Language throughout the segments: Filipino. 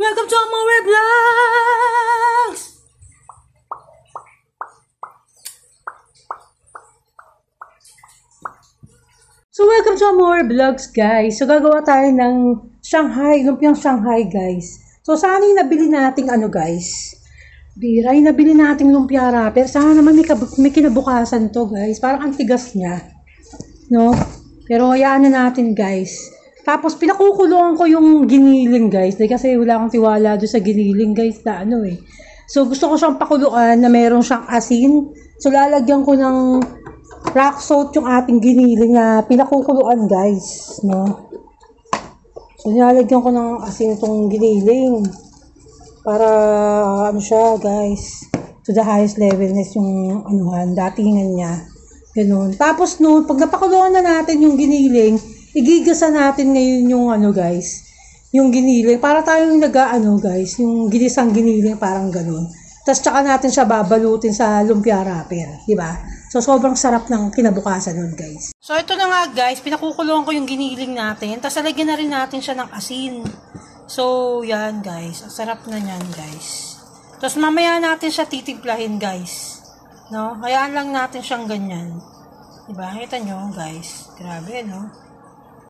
welcome to Amore Vlogs! So, welcome to Amore Vlogs, guys. So, gagawa tayo ng Shanghai, lumpiang Shanghai, guys. So, sana yung nabili nating guys. Bira, yung nabili nating lumpia wrapper. Sana naman may kinabukasan to, guys. Parang ang tigas niya. No? Pero, hayaan na natin, guys. Tapos, pinakukulungan ko yung giniling, guys. Kasi wala akong tiwala doon sa giniling, guys, na So, gusto ko siyang pakuluan na meron siyang asin. So, lalagyan ko ng rock salt yung ating giniling na pinakukuluan, guys. No? So, nilalagyan ko ng asin itong giniling. Para, siya, guys. To the highest level na yung, datingan niya. Ganun. Tapos, pag napakuluan na natin yung giniling, igigasa natin ngayon yung guys, yung giniling. Para tayong guys, yung ginisang giniling, parang ganun. Tapos tsaka natin siya babalutin sa lumpia wrapper, di ba? So sobrang sarap ng kinabukasan nun, guys. So ito na nga, guys, pinakukulungan ko yung giniling natin. Tapos lagyan na rin natin siya ng asin. So yan, guys, ang sarap na yan, guys. Tapos mamaya natin siya titimplahin, guys. No? Hayaan lang natin siyang ganyan. Di ba? Kita nyo, guys. Grabe, no?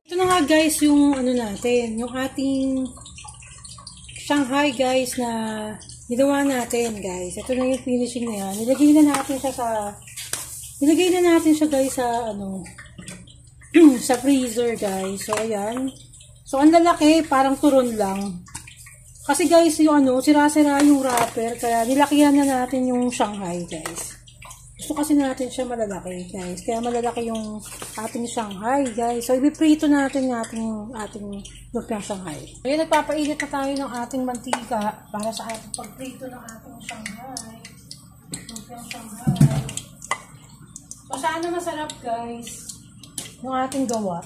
Ito na nga, guys, yung natin, yung ating Shanghai, guys, na ginawa natin, guys. Ito na yung finishing na yan. Nilagay na natin siya, guys, sa sa freezer, guys. So, ayan. So, ang lalaki, parang turon lang. Kasi, guys, yung sira-sira yung wrapper, kaya nilakihan na natin yung Shanghai, guys. Gusto kasi natin siya malalaki, guys. Kaya malalaki yung ating Shanghai, guys. So, ibiprito natin yung ating lumpiang Shanghai. Ngayon, nagpapainit na tayo ng ating mantika para sa ating pagprito ng ating Shanghai. Lumpiang Shanghai. So, sana masarap, guys, yung ating gawa.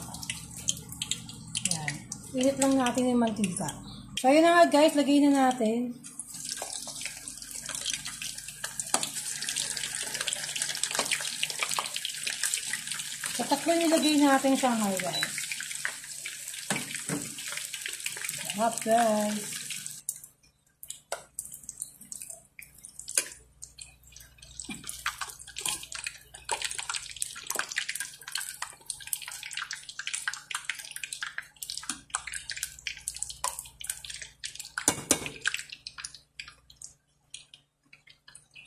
Yan. Init lang natin yung mantika. So, yun na nga, guys. Lagay na natin. So, tatlo nilagay natin Shanghai, guys. Sarap, guys.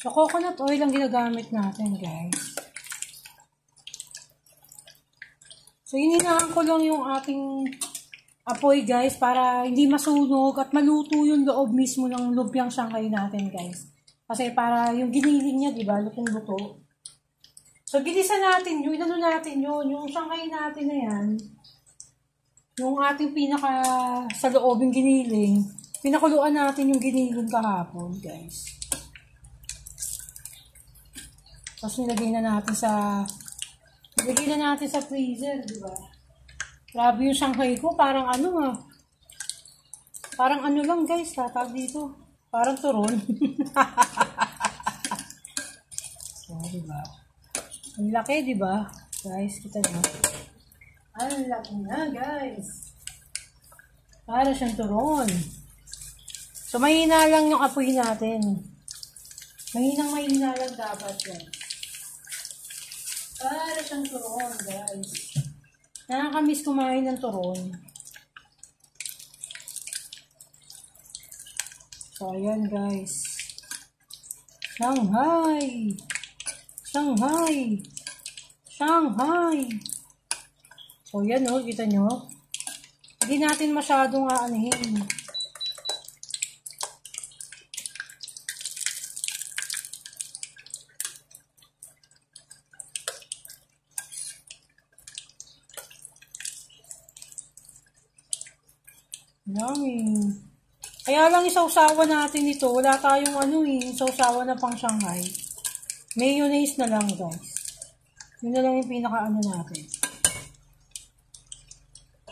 So, coconut oil ang ginagamit natin, guys. So, hininahan ko lang yung ating apoy, guys, para hindi masunog at maluto yung loob mismo ng lumpiang Shanghai natin, guys. Kasi para yung giniling niya, di ba, lutong-luto. So, ginisa natin yun, yung Shanghai natin na yan, yung ating pinaka sa loobing giniling, pinakuluan natin yung giniling kahapon, guys. Tapos nilagay na natin sa freezer, di ba? Grabe yung Shanghai ko, parang parang lang, guys, tatag dito. Parang turon. So, di ba? Ang laki, di ba? Guys, kita nyo. Ang laki na, guys. Para siyang turon. So, mahina lang yung apoy natin. Mahina lang dapat, guys. Para siyang turon, guys. Nakakamiss kumain ng turon. So, ayan, guys. Shanghai! Shanghai! Shanghai! So, yan, kita nyo. Hindi natin masyadong aanihin. Yummy. Kaya lang isawsawan natin ito. Wala tayong isawsawan na pang Shanghai. Mayonnaise na lang, guys. Yun na lang yung pinaka natin.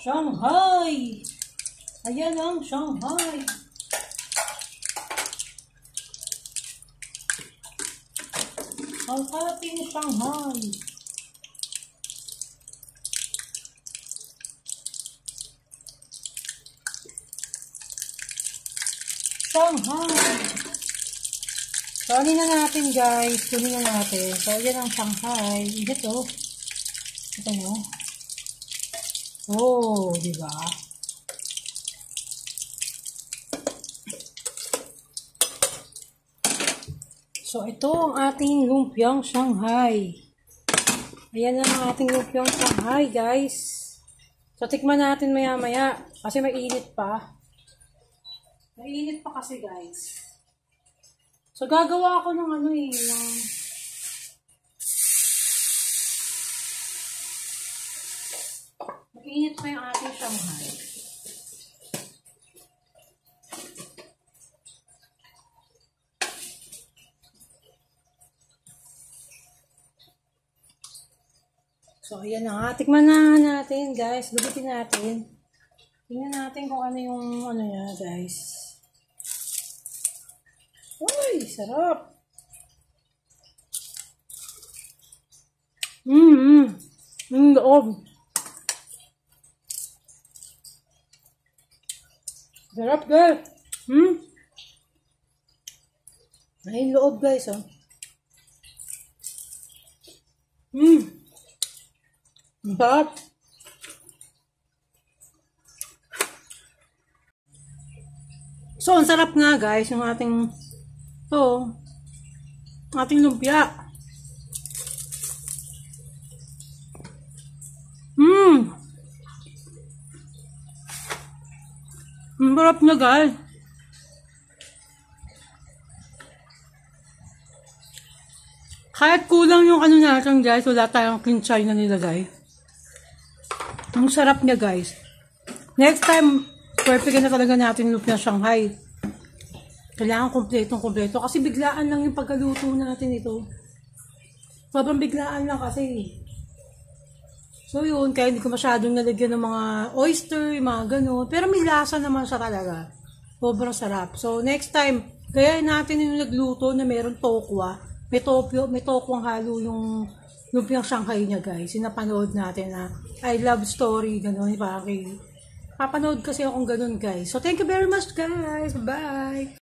Shanghai! Ayan ang Shanghai. Ang ating Shanghai. Shanghai. So, ano na natin guys? Kunin na natin. So, yan ang Shanghai. Ito. Ito no. Oh, diba? So, ito ang ating lumpiang Shanghai. Ayan ang ating lumpiang Shanghai, guys. So, tikman natin maya-maya. Kasi mainit pa. Mainit pa kasi, guys. So, gagawa ako ng ano eh, mainit pa yung ating Shanghai. So, ayan na nga. Tikman na natin, guys. Gugutin natin. Tingnan natin kung ano yung ano niya, guys. Uy, sarap. Loob. Sarap, guys. Ay, loob, guys, oh. Sarap. So, ang sarap nga, guys, yung ating lumpia. Ang sarap na, guys. Kahit kulang yung ano natin, guys, wala tayong kinchay na nilagay. Ang sarap niya, guys. Next time, perfect na talaga natin yung lumpia Shanghai. Kailangan kompleto. Kasi biglaan lang yung pagkaluto natin ito. Sobrang biglaan lang kasi. So yun, kaya hindi ko masyadong nalagyan ng mga oyster, yung mga ganun. Pero may lasa naman siya talaga. Sobrang sarap. So next time, kaya natin yung nagluto na meron tokwa. May tokwang halo yung lumpiang Shanghai niya, guys. Sinapanood natin na I love story, ganun. Parang papanood kasi akong ganun, guys. So thank you very much, guys. Bye!